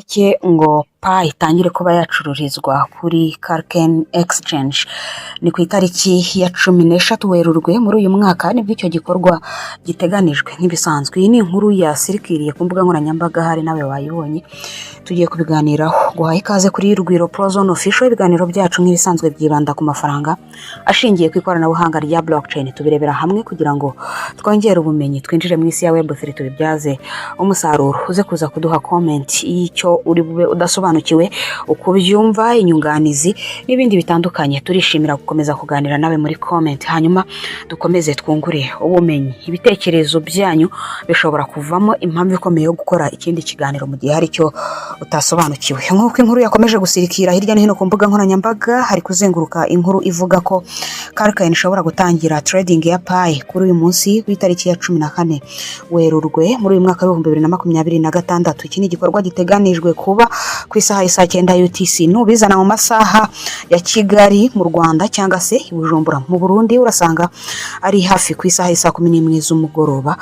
mike ngo Pi itangire kuba yacururizwa kuri Kraken exchange. Ni ku itariki ya 16 Werurwe muri uyu mwaka nibwo icyo gikorwa giteganijwe nk'ibisanzwe. Iyi ni inkuru yasirikiriye ku mbuga nkoranyambaga, hari nawe wayibonye. Tugiye kubiganiraho. Guha ikaze kuri Rwiro Pro Zone Official. Ibiganiro byacu nk'ibisanzwe byibanda ku mafaranga ashingiye ku ikoranabuhanga rya blockchain. Tubirebera hamwe kugira ngo twongere ubumenyi, twinjire mu isi ya web3 tubibyaze umusaruro. Uze kuza kuduha comment y'icyo uri bube udasobanukiwe, uko byumva, inyunganizi n'ibindi bitandukanye. Turishimira gukomeza kuganira nawe muri comment, hanyuma dukomeze twungure ubumenyi. Ibitekerezo byanyu bishobora kuvamo impamvu ikomeye yo gukora ikindi kiganiro mu gihe hari cyo utasobanukiwe. Nk'uko inkuru yakomeje gusirikira hirya no hino ku mbuga nkoranyambaga, hari kuzenguruka inkuru ivuga ko Kraken ishobora gutangira trading ya Pi kuri uyu munsi ku itariki ya 14 Werurwe muri uyu mwaka wa 2026. Iki ni igikorwa giteganijwe kuba ku isaha ya 9 UTC, n'ubizana mu masaha ya Kigali mu Rwanda cyangwa se i Bujumbura mu Burundi urasanga ari hafi ku isaha ya 11 z'umugoroba.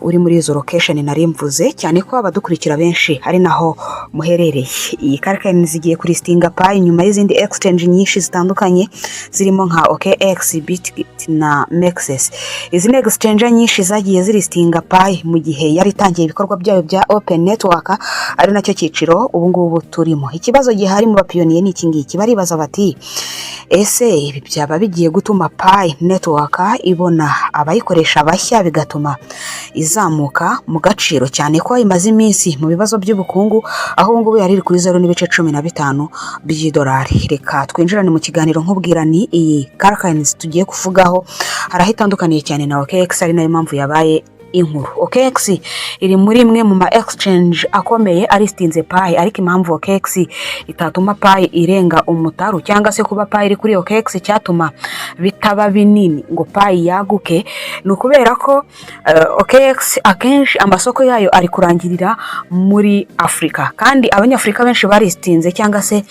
Uri muri izo location nari mvuze, cyane ko abadukurikira benshi ari naho muherereye. Iyi Kraken zigiye kuri listinga Pi nyuma y'izindi exchange nyinshi zitandukanye zirimo nka OKX, Bitget na Mexes. Izi ni exchange nyinshi zagiye zilistinga Pi mu gihe yari itangiye ibikorwa byayo bya Open Network, ari nacyo cyiciro ubu ngubu turimo. Ikibazo gihari mu bapiyoniye ni iki ngiki, baribaza bati ese ibi byaba bigiye gutuma Pi Network ibona abayikoresha bashya bigatuma izamuka mu gaciro, cyane ko imaze iminsi mu bibazo by'ubukungu, aho ubu ngubu yari kuri 0.15 by'idolari. Reka twinjirane mu kiganiro nkubwira ni iyi Kraken tugiye kuvugaho harahitandukaniye cyane na OKX, ari nayo mpamvu yabaye inkuru. OKX iri muri imwe mu ma exchange akomeye aristinze Pi, ariko impamvu OKX itatuma Pi irenga umutaru cyangwa se kuba Pi iri kuri OKX cyatuma bitaba binini ngo Pi yaguke, ni ukubera ko OKX akenshi amasoko yayo ari kurangirira muri Afrika, kandi abanyafrika benshi baristinze cyangwa se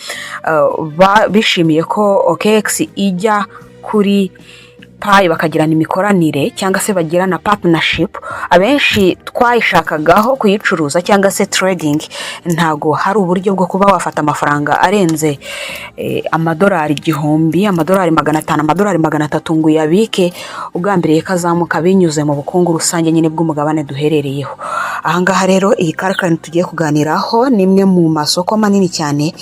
bishimiye ko OKX ijya kuri Pi bakagirana imikoranire cyangwa se bagirana partnership. Abenshi twayishakagaho kuyicuruza cyangwa se trading, ntago hari uburyo bwo kuba wafata amafaranga arenze amadolari 1000, amadolari 500, amadolari 300 ngo yabike ugambiriye kazamuka binyuze mu bukungu rusange nyine bw'umugabane duherereyeho. Ahangaha rero iyi Kraken tugiye kuganiraho ni imwe mu masoko manini cyane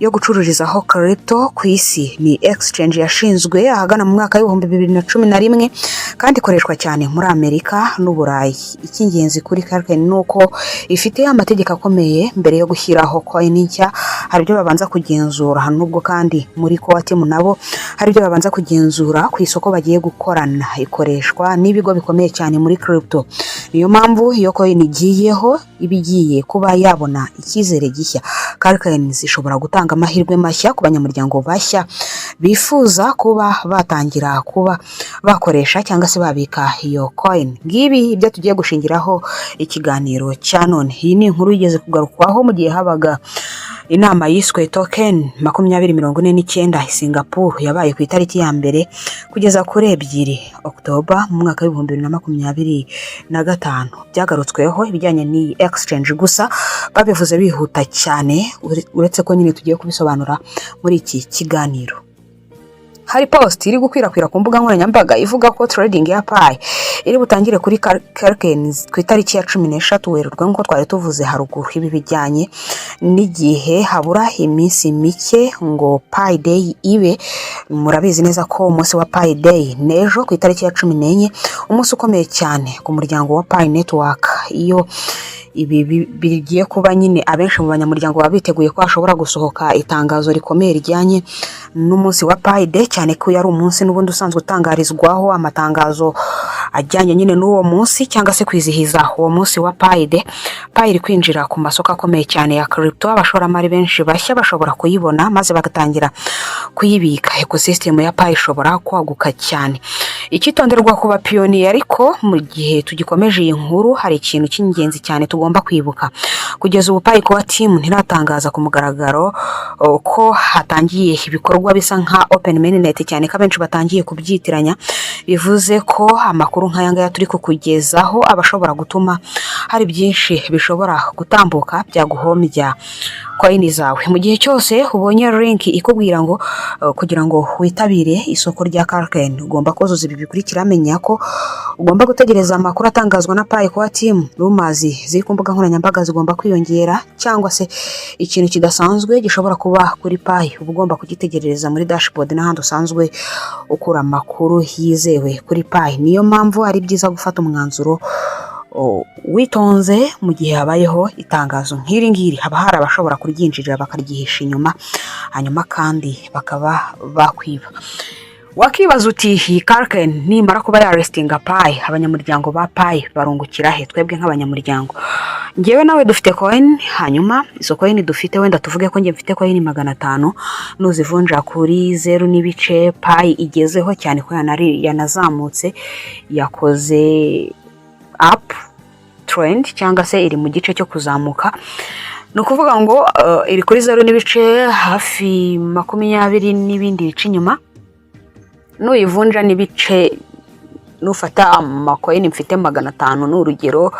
yo gucururizaho crypto ku isi. Ni exchange yashinzwe ahagana mu mwaka wa 2011 kandi ikoreshwa cyane muri Amerika n'Uburayi. Icy'ingenzi kuri Kraken nuko ifite amategeko akomeye mbere yo gushyiraho coin nshya. Hari ibyo babanza kugenzura, nubwo kandi muri team nabo hari ibyo babanza kugenzura ku isoko bagiye gukorana. Ikoreshwa n'ibigo bikomeye cyane muri crypto, niyo mpamvu iyo coin igiyeho ibigiye kuba yabona icyizere gishya. Kraken zishobora gutanga amahirwe mashya ku banyamuryango bashya bifuza kuba batangira kuba bakoresha cyangwa se babika iyo coin. Ngibi ibyo tugiye gushingiraho ikiganiro cya none. Iyi ni inkuru igeze kugarukwaho mu gihe habaga inama yiswe token 2049 Singapore, yabaye ku itariki ya mbere kugeza kuri 2 Oktoba mu mwaka wa 2025. Byagarutsweho ibijyanye ni exchange, gusa babivuze bihuta cyane, uretse ko nyine tugiye kubisobanura muri iki kiganiro. Hari post iri gukwirakwira ku mbuga nkoranyambaga ivuga ko trading ya Pi iri butangire kuri Kraken ku itariki ya 16 Werurwe nk'uko twari tuvuze haruguru. Ibi bijyanye n'igihe habura iminsi mike ngo Pi Day ibe. Murabizi neza ko umunsi wa Pi Day nejo ku itariki ya 14, umunsi ukomeye cyane ku muryango wa Pi Network. Iyo ibi bigiye kuba nyine abenshi mu banyamuryango babiteguye ko hashobora gusohoka itangazo rikomeye rijyanye n'umunsi wa Pi Day, cyane ko yari umunsi n'ubundi usanzwe utangarizwaho amatangazo ajyanye nyine n'uwo munsi cyangwa se kwizihiza uwo munsi wa Pi Day. Pi iri kwinjira ku masoko akomeye cyane ya crypto. Abashoramari benshi bashya bashobora kuyibona maze bagatangira kuyibika. Ecosystem ya Pi ishobora kwaguka cyane. Ikitonderwa ku bapiyoniye, ariko mu gihe tugikomeje iyi nkuru hari ikintu cy'ingenzi cyane tugomba kwibuka. Kugeza ubu Pi kuba team ntiratangaza ku mugaragaro ko hatangiye ibikorwa bisa nka Open Mainnet, cyane ko abenshi batangiye kubyitiranya. bivuze ko amakuru nk'aya ngaya turi kukugezaho aba ashobora gutuma hari byinshi bishobora gutambuka byaguhombya coin zawe. Mu gihe cyose ubonye link ikubwira ngo kugira ngo witabire isoko rya Kraken ugomba kuzuza ibi bikurikira. Menya ko ugomba gutegereza amakuru atangazwa na Pi kwa team, rumazi ziri ku mbuga nkoranyambaga zigomba kwiyongera, cyangwa se ikintu kidasanzwe gishobora kuba kuri Pi uba ugomba kugitegereza muri dashboard n'ahandi usanzwe ukura amakuru yizewe kuri Pi. Niyo mpamvu ari byiza gufata umwanzuro witonze mu gihe habayeho itangazo nk'iri ngiri. Haba hari abashobora kuryinjirira bakaryihisha inyuma, hanyuma kandi bakaba bakwiba. Wakibaza uti iyi Kraken nimara kuba yarestinga Pi, abanyamuryango ba Pi barungukira he? Twebwe nk'abanyamuryango, ngewe nawe dufite coin, hanyuma izo coin dufite, wenda tuvuge ko nge mfite coin 500, nuzivunja kuri 0 n'ibice Pi igezeho, cyane ko yanazamutse yakoze up trend cyangwa se iri mu gice cyo kuzamuka. No kuvuga ngo iri kuri 0 n'ibice hafi 20 n'ibindi bice inyuma. Nuyivunja n'ibice, nufata amacoin mfite 500 n'urugero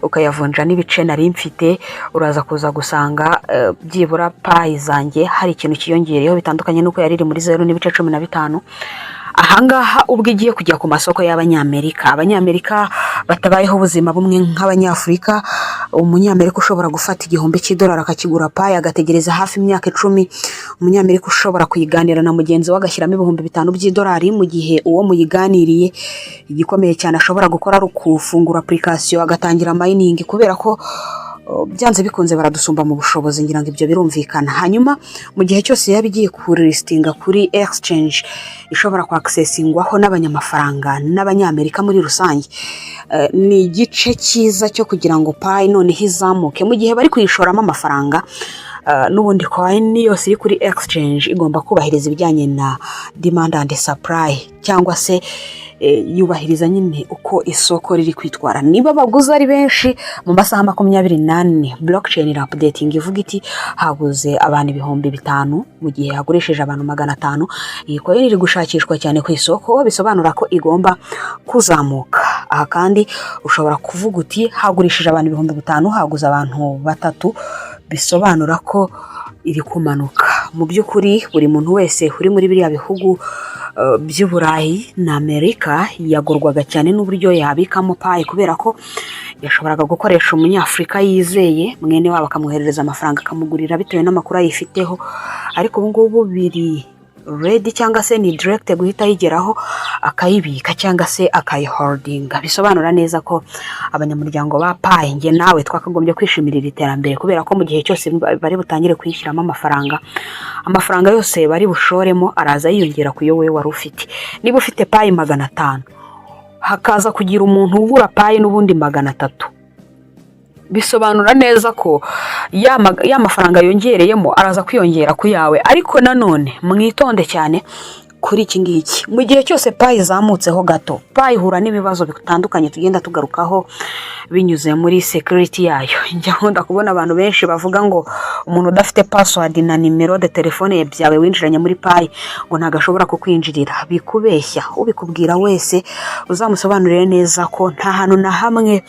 ukayavunja n'ibice nari mfite, uraza kuza gusanga byibura Pi zanjye hari ikintu kiyongereyeho bitandukanye nuko yari iri muri 0 n'ibice 15. Ahangaha ubwo igiye kujya ku masoko y'abanyamerika. Abanyamerika batabayeho ubuzima bumwe nk'abanyafurika. Umunyamerika ushobora gufata $1,000 akakigura Pi agategereza hafi imyaka 10. Umunyamerika ushobora kuyiganira na mugenzi we agashyiramo $5,000 mu gihe uwo muyiganiriye igikomeye cyane ashobora gukora ari ukufungura application agatangira mining, kubera ko byanze bikunze baradusumba mu bushobozi, ngira ngo ibyo birumvikana. Hanyuma mu gihe cyose yabigiye kuri listinga kuri exchange ishobora ku accessingwaho n'abanyamafaranga n'abanyamerika muri rusange, ni igice cyiza cyo kugira ngo Pi none hizamuke mu gihe bari kuyishoramo amafaranga. N'ubundi coin yose iri kuri exchange igomba kubahiriza ibijyanye na demand and supply, cyangwa se yubahiriza nyine uko isoko riri kwitwara. Niba baguze ari benshi mu masaha 24, blockchain iri updating ivuga iti haguze abantu 5,000 mu gihe hagurisheje abantu 500. Iyi coin iri gushakishwa cyane ku isoko, bisobanura ko igomba kuzamuka. Aha kandi ushobora kuvuga uti hagurishije abantu 5,000 haguze abantu 3, bisobanura ko iri kumanuka. Mu by'ukuri buri muntu wese uri muri biriya bihugu by'Uburayi na Amerika yagorwaga cyane n'uburyo yabikamo Pi, kubera ko yashoboraga gukoresha umunyafrika yizeye mwene wabo akamwoherereza amafaranga akamugurira bitewe n'amakuru ayifiteho. Ariko ubu ngubu biri ready, cyangwa se ni direct guhita yigeraho akayibika cyangwa se akayiholdinga. Bisobanura neza ko abanyamuryango ba Pi nge nawe twakagombye kwishimirira iterambere, kubera ko mu gihe cyose bari butangire kwishyiramo amafaranga yose bari bushoremo araza yiyongera ku yo wewe wari ufite. Niba ufite Pi 500 hakaza kugira umuntu ugura Pi n'ubundi 300, bisobanura neza ko ya mafaranga yongereyemo araza kwiyongera ku yawe. Ariko nanone mwitonde cyane kuri iki ngiki, mu gihe cyose Pi izamutseho gato, Pi ihura n'ibibazo bitandukanye tugenda tugarukaho binyuze muri security yayo. Njya nkunda kubona abantu benshi bavuga ngo umuntu udafite password na nimero de telefone byawe winjiranye muri Pi ngo ntagashobora kukwinjirira. Bikubeshya. Ubikubwira wese uzamusobanurire neza ko nta hantu na hamwe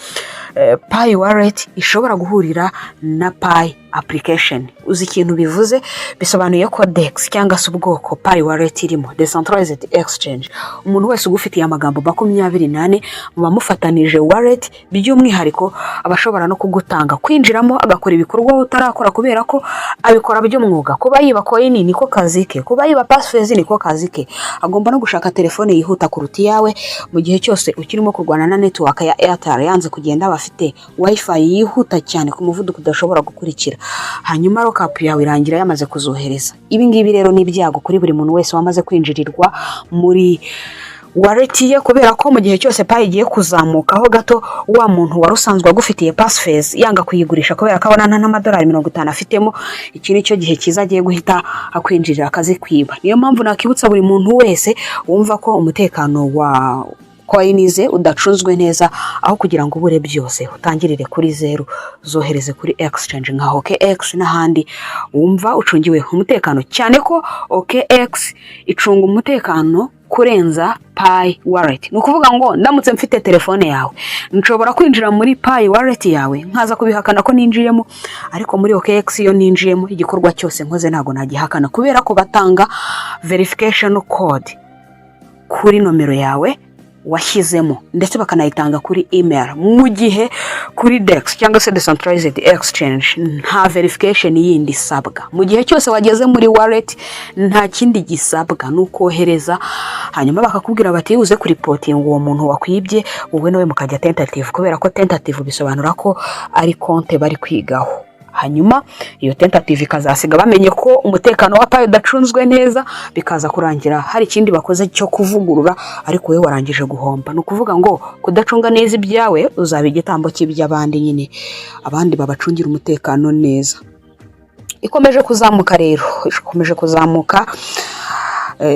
Pi wallet ishobora guhurira na Pi application. Uzi ikintu bivuze? Bisobanuye ko DEX cyangwa se ubwoko Pi wallet irimo decentralized exchange. Umuntu wese ugufitiye amagambo 28 muba mufatanije wallet, by'umwihariko abashobora no kugutanga kwinjiramo agakora ibikorwa utarakora, kubera ko abikora by'umwuga. Kuba yiba coin niko kazi ke, kuba yiba password niko kazi ke. Agomba no gushaka telefone yihuta kuruti yawe mu gihe cyose ukirimo kurwana na network ya Airtel yanze kugenda, bafite wifi yihuta cyane ku muvuduko udashobora gukurikira. Hanyuma lockup yawe irangira yamaze kuzohereza. Ibi ngibi rero ni ibyago kuri buri muntu wese wamaze kwinjirirwa muri wallet ye, kubera ko mu gihe cyose Pi igiye kuzamukaho gato, wa muntu warusanzwe agufitiye passphrase yanga kuyigurisha kubera ko abona $50 afitemo, iki nicyo gihe kiza agiye guhita akwinjirira akazi kwiba. Niyo mpamvu nakibutsa buri muntu wese wumva ko umutekano wa coin ze udacunzwe neza, aho kugira ngo ubure byose utangirire kuri 0 zohereze kuri exchange nka OKX n'ahandi, wumva ucungiwe umutekano cyane ko OKX icunga umutekano kurenza Pi wallet. Ni ukuvuga ngo ndamutse mfite telefone yawe nshobora kwinjira muri Pi wallet yawe nkaza kubihakana ko ninjiyemo, ariko muri OKX iyo ninjiyemo igikorwa cyose nkoze ntago nagihakana kubera ko batanga verification code kuri nomero yawe washyizemo, ndetse bakanayitanga kuri email. Mu gihe kuri DEX cyangwa se decentralized exchange nta verification yindi isabwa. Mu gihe cyose wageze muri wallet nta kindi gisabwa, nukohereza hanyuma bakakubwira bati uze kuripotinga uwo muntu wakwibye, wowe nawe mukajya tentative, kubera ko tentative bisobanura ko ari konte bari kwigaho. Hanyuma iyo tentative ikazasiga bamenye ko umutekano wa Pi udacunzwe neza, bikaza kurangira hari ikindi bakoze cyo kuvugurura, ariko wewe warangije guhomba. No kuvuga ngo kudacunga neza ibyawe uzaba igitambo cy'iby'abandi, nyine abandi babacungira umutekano neza. Ikomeje kuzamuka rero, ikomeje kuzamuka,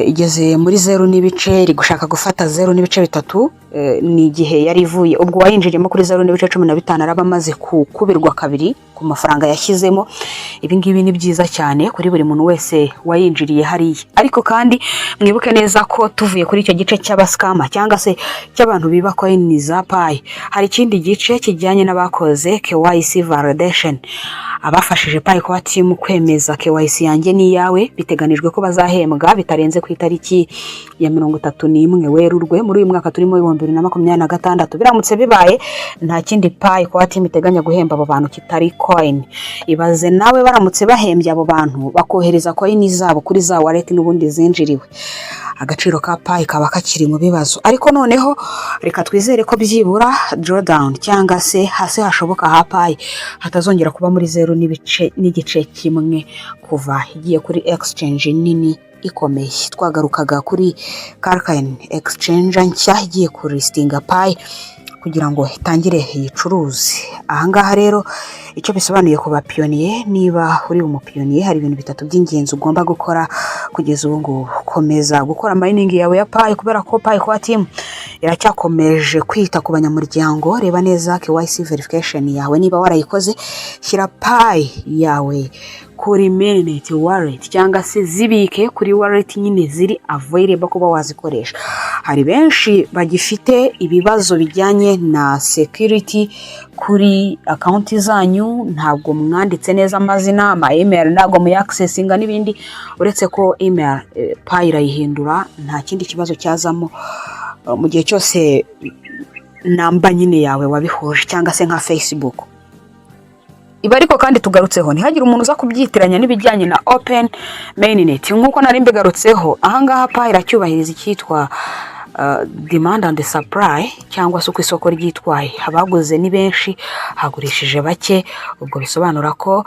igeze muri 0 n'ibice, iri gushaka gufata 0 n'ibice bitatu. Ni igihe yari ivuye, ubwo wayinjiriyemo kuri 0 n'ibice 15 araba amaze kubirwa kabiri ku mafaranga yashyizemo. Ibi ngibi ni byiza cyane kuri buri muntu wese wayinjiriye hariya, ariko kandi mwibuke neza ko tuvuye kuri icyo gice cy'abaskama cyangwa se cy'abantu biba coin za Pi, hari ikindi gice kijyanye n'abakoze KYC validation, abafashije Pi kwa team kwemeza KYC yanjye ni yawe. Biteganijwe ko bazahembwa bitarenze ku itariki ya 31 Werurwe muri uyu mwaka turimo 2026. Biramutse bibaye nta kindi Pi kwa team iteganya guhemba abo bantu kitari coin. Ibaze nawe baramutse bahembye abo bantu bakohereza coin zabo kuri za wallet n'ubundi zinjiriwe, agaciro ka Pi kaba kakiri mu bibazo. Ariko noneho reka twizere ko byibura drawdown cyangwa se hasi hashoboka ha Pi hatazongera kuba muri 0 n'igice kimwe kuva igiye kuri exchange nini ikomeye. Twagarukaga kuri Kraken exchange nshya igiye kulistinga Pi kugira ngo itangire yicuruze. Ahangaha rero icyo bisobanuye ku bapiyoniye, niba uri umupiyoniye hari ibintu bitatu by'ingenzi ugomba gukora kugeza ubu ngubu. Komeza gukora mining yawe ya Pi, kubera ko Pi kwa team iracyakomeje kwita ku banyamuryango. Reba neza KYC verification yawe, niba warayikoze shyira Pi yawe kuri Mainnet wallet cyangwa se zibike kuri wallet nyine ziri available kuba wazikoresha. Hari benshi bagifite ibibazo bijyanye na security kuri account zanyu, ntabwo mwanditse neza amazina, ama email ntabwo mu accessinga n'ibindi, uretse ko email Pi irayihindura nta kindi kibazo cyazamo mu gihe cyose namba nyine yawe wabihuje cyangwa se nka Facebook. Iba ariko kandi tugarutseho ntihagire umuntu uza kubyitiranya n'ibijyanye na open mainnet. Nkuko nari mbigarutseho, ahangaha Pi iracyubahiriza icyitwa demand and supply, cyangwa se uko isoko ryitwaye. Abaguze ni benshi, hagurishije bake, ubwo bisobanura ko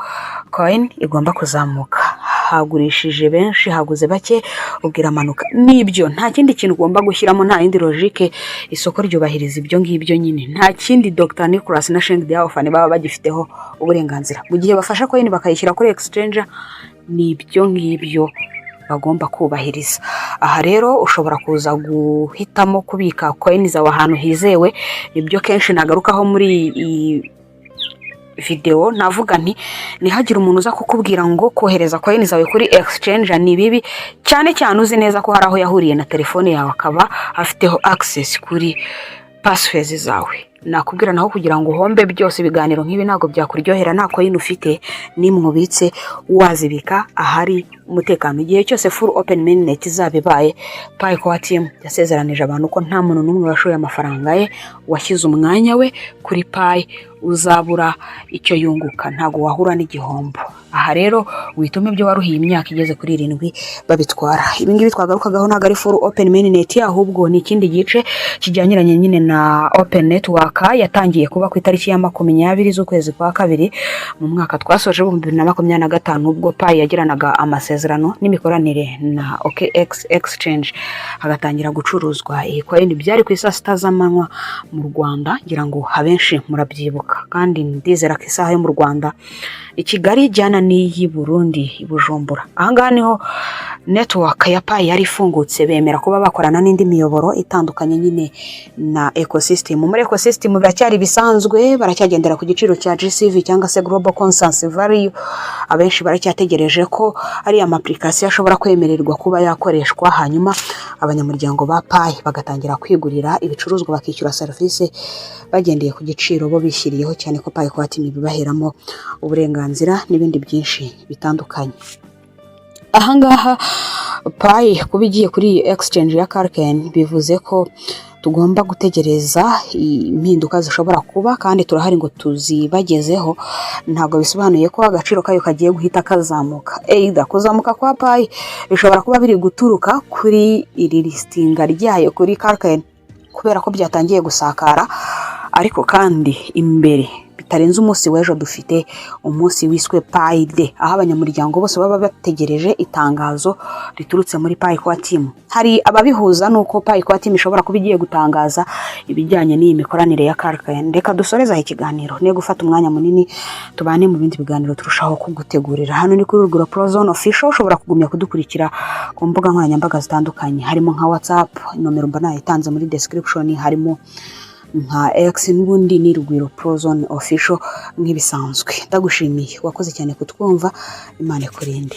coin igomba kuzamuka. Hagurishije benshi, haguze bake, ubwira manuka. Nibyo, nta kindi kintu ugomba gushyiramo, nta yindi logique. Isoko ryubahiriza ibyo ngibyo nyine, nta kindi Dr. Nicholas na Sheng Diaofane baba bagifiteho uburenganzira. Mu gihe bafasha coin bakayishyira kuri exchange, nibyo ngibyo bagomba kubahiriza. Aha rero ushobora kuza guhitamo kubika coin zawe ahantu hizewe. Ibyo kenshi nagarukaho muri video, navuga nti ntihagire umuntu uza kukubwira ngo kohereza coin zawe kuri exchange ni bibi, cyane cyane uzi neza ko hari aho yahuriye na telefone yawe akaba afiteho access kuri passwords zawe. Nakubwira naho kugira ngo uhombe byose, ibiganiro nk'ibi ntago byakuryohera nta coin ufite nimubitse, wazibika ahari umutekano. Igihe cyose full open mainnet zabibaye, Pi kwa team yasezeranije abantu ko nta muntu numwe washoye amafaranga ye washyize umwanya we kuri Pi uzabura icyo yunguka, ntago wahura n'igihombo. Aha rero witume ibyo waruhiye imyaka igeze kuri 7 babitwara. Ibi ngibi twagarukagaho ntago ari full open mainnet, ahubwo ni ikindi gice kijyanyiranye nyine na open network yatangiye kuba ku itariki ya 20 z'ukwezi kwa kabiri mu mwaka twasoje 2025, ubwo Pi yagiranaga amasezerano n'imikoranire na OKX exchange, hagatangira gucuruzwa iyi coin. Byari ku isa 6 z'amanywa mu Rwanda, ngira ngo habenshi murabyibuka, kandi ndizera ko isaha yo mu Rwanda i Kigali jyana n'iyi Burundi i Bujumbura. Ahangaha niho network ya Pi yari ifungutse, bemera kuba bakorana n'indi miyoboro itandukanye nyine na ecosystem. Muri ecosystem biracyari bisanzwe, baracyagendera ku giciro cya GCV cyangwa se global consensus value. Abenshi baracyategereje ko ari ama application ashobora kwemererwa kuba yakoreshwa, hanyuma abanyamuryango ba Pi bagatangira kwigurira ibicuruzwa bakishyura serivisi bagendeye ku giciro bo bishyiriyeho, cyane ko Pi Team bibaheramo uburenganzira n'ibindi byinshi bitandukanye. Ahangaha Pi kuba igiye kuri iyi exchange ya Kraken bivuze ko tugomba gutegereza impinduka zishobora kuba, kandi turahari ngo tuzibagezeho. Ntabwo bisobanuye ko agaciro kayo kagiye guhita kazamuka. Kuzamuka kwa Pi bishobora kuba biri guturuka kuri iri listinga ryayo kuri Kraken kubera ko byatangiye gusakara, ariko kandi imbere bitarenze umunsi w'ejo dufite umunsi wiswe Pi Day, aho abanyamuryango bose baba bategereje itangazo riturutse muri Pi Team. Hari ababihuza nuko Pi Team ishobora kuba igiye gutangaza ibijyanye n'iyi mikoranire ya Kraken. Reka dusoreza ikiganiro ne gufata umwanya munini tubane mu bindi biganiro turushaho kugutegurira. Hano ni kuri Rugura Prozone Official, ushobora kugumya kudukurikira ku mbuga nkoranyambaga zitandukanye, harimo nka WhatsApp, nomero mbona itanze muri description, harimo nka X, n'ubundi ni Rugura Prozone Official nk'ibisanzwe. Ndagushimiye, wakoze cyane kutwumva. Imana ikurinde.